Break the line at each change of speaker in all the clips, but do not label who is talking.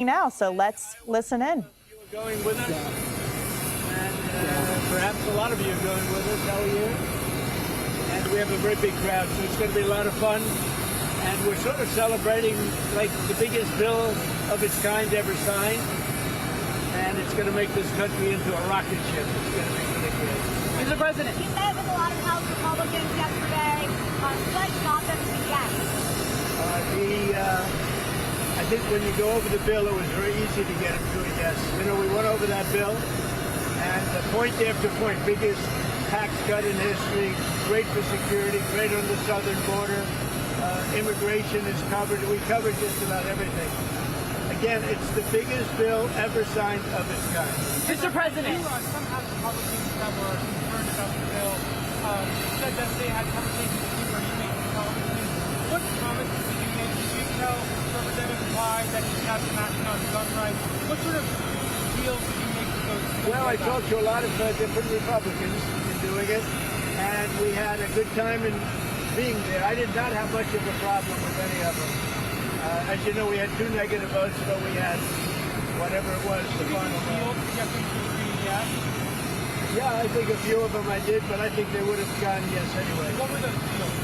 now, so let's listen in.
You are going with us, and perhaps a lot of you are going with us. How are you? And we have a very big crowd, so it's going to be a lot of fun. And we're sort of celebrating like the biggest bill of its kind ever signed. And it's going to make this country into a rocket ship. It's going to be really great.
Mr. President.
He met with a lot of House Republicans yesterday. What got them to yes?
I think when you go over the bill, it was very easy to get him to a yes. You know, we went over that bill, and point after point, biggest tax cut in history, great for security, great on the southern border, immigration is covered. We covered just about everything. Again, it's the biggest bill ever signed of its kind.
Mr. President.
Some House Republicans that were concerned about the bill said that they had conversations with you where you made some promises. What promises did you make? Did you tell Representative Maga that you have some action on gun rights? What sort of deals did you make with those?
Well, I talked to a lot of different Republicans in doing it, and we had a good time in being there. I did not have much of a problem with any of them. As you know, we had 2 negative votes, but we had whatever it was, the final vote. Yeah, I think a few of them I did, but I think they would have gone yes anyway.
What were those deals?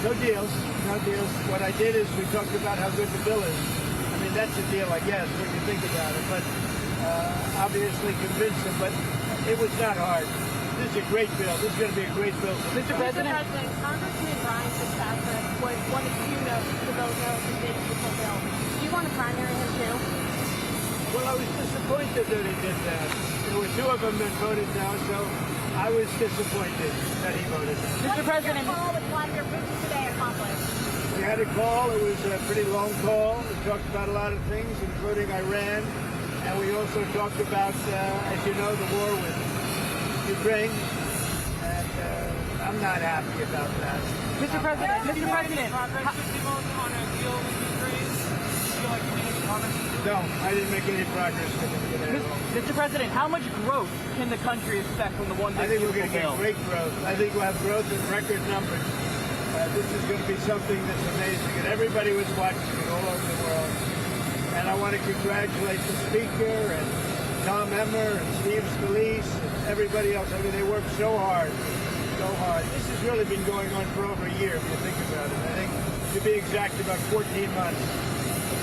No deals, no deals. What I did is we talked about how good the bill is. I mean, that's a deal, I guess, when you think about it. But obviously convinced them, but it was not hard. This is a great bill. This is going to be a great bill.
Mr. President.
Congressman Brian Fitzpatrick was one of you to vote no to the vehicle bill. Do you want to primary him too?
Well, I was disappointed that he did that. There were 2 of them that voted no, so I was disappointed that he voted no.
Mr. President. What call with Vladimir Putin today accomplished?
We had a call. It was a pretty long call. We talked about a lot of things, including Iran. And we also talked about, as you know, the war with Ukraine. And I'm not happy about that.
Mr. President. Mr. President.
Progress on a deal with Ukraine? Do you feel like you made any progress?
No, I didn't make any progress with it today at all.
Mr. President, how much growth can the country expect from the one
I think we're going to get
bill?
great growth. I think we'll have growth in record numbers. This is going to be something that's amazing, and everybody was watching it all over the world. And I want to congratulate the Speaker and Tom Emmer and Steve Scalise and everybody else. I mean, they worked so hard, so hard. This has really been going on for over a year, if you think about it. I think, to be exact, about 14 months.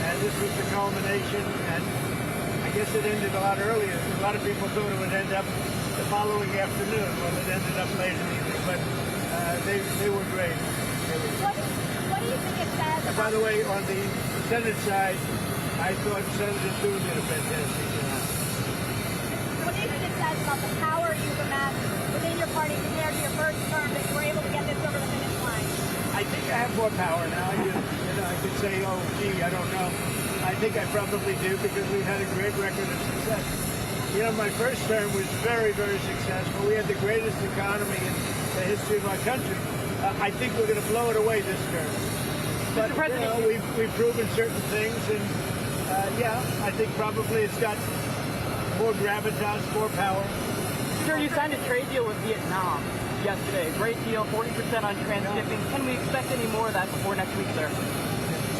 And this was the culmination, and I guess it ended a lot earlier. A lot of people thought it would end up the following afternoon. Well, it ended up late in the evening, but they were great.
What do you think it says?
And by the way, on the Senate side, I thought Senator Thune did a fantastic job.
What do you think it says about the power you've amassed within your party compared to your first term that you were able to get this over the finish line?
I think I have more power now. I could say, oh, gee, I don't know. I think I probably do because we've had a great record of success. You know, my first term was very, very successful. We had the greatest economy in the history of our country. I think we're going to blow it away this term. But, you know, we've proven certain things, and, yeah, I think probably it's got more gravitas, more power.
Sir, you signed a trade deal with Vietnam yesterday. Great deal, 40% on transshipping. Can we expect any more of that before next week, sir?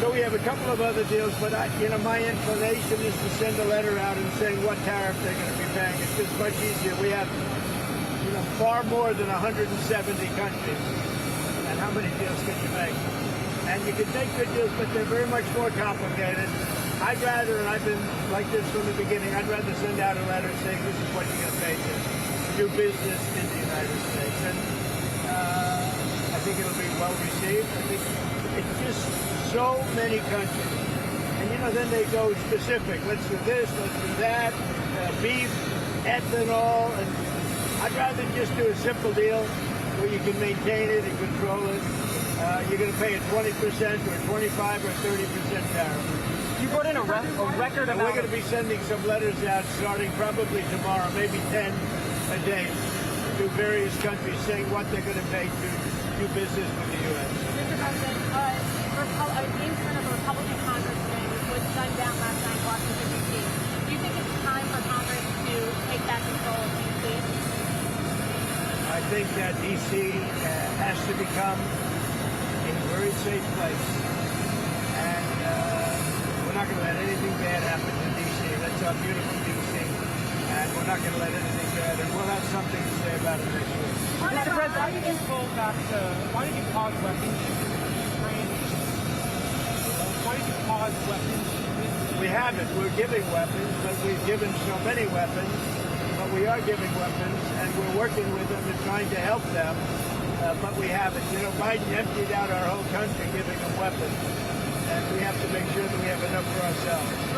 So we have a couple of other deals, but my inclination is to send a letter out and saying what tariff they're going to be paying. It's just much easier. We have, far more than 170 countries. And how many deals can you make? And you can make good deals, but they're very much more complicated. I'd rather, and I've been like this from the beginning, I'd rather send out a letter saying this is what you're going to pay to do business in the United States. And I think it'll be well received. I think it's just so many countries. And, then they go specific. Let's do this, let's do that, beef, ethanol. And I'd rather just do a simple deal where you can maintain it and control it. You're going to pay a 20% or 25 or 30% tariff.
You brought in a record amount.
And we're going to be sending some letters out starting probably tomorrow, maybe 10 a day, to various countries saying what they're going to pay to do business with the U.S.
Mr. President, impeachment of a Republican congressman was gunned down last night in Washington, D.C. Do you think it's time for Congress to take back control of D.C.?
I think that D.C. has to become a very safe place. And we're not going to let anything bad happen to our beautiful DC. And we're not going to let anything bad, and we'll have something to say about it next week.
Mr. President, why did you pause weapons shipments to Ukraine? Why did you pause weapons shipments?
We haven't. We're giving weapons, but we've given so many weapons. But we are giving weapons, and we're working with them and trying to help them. But we haven't. You know, Biden emptied out our whole country giving them weapons, and we have to make sure that we have enough for ourselves.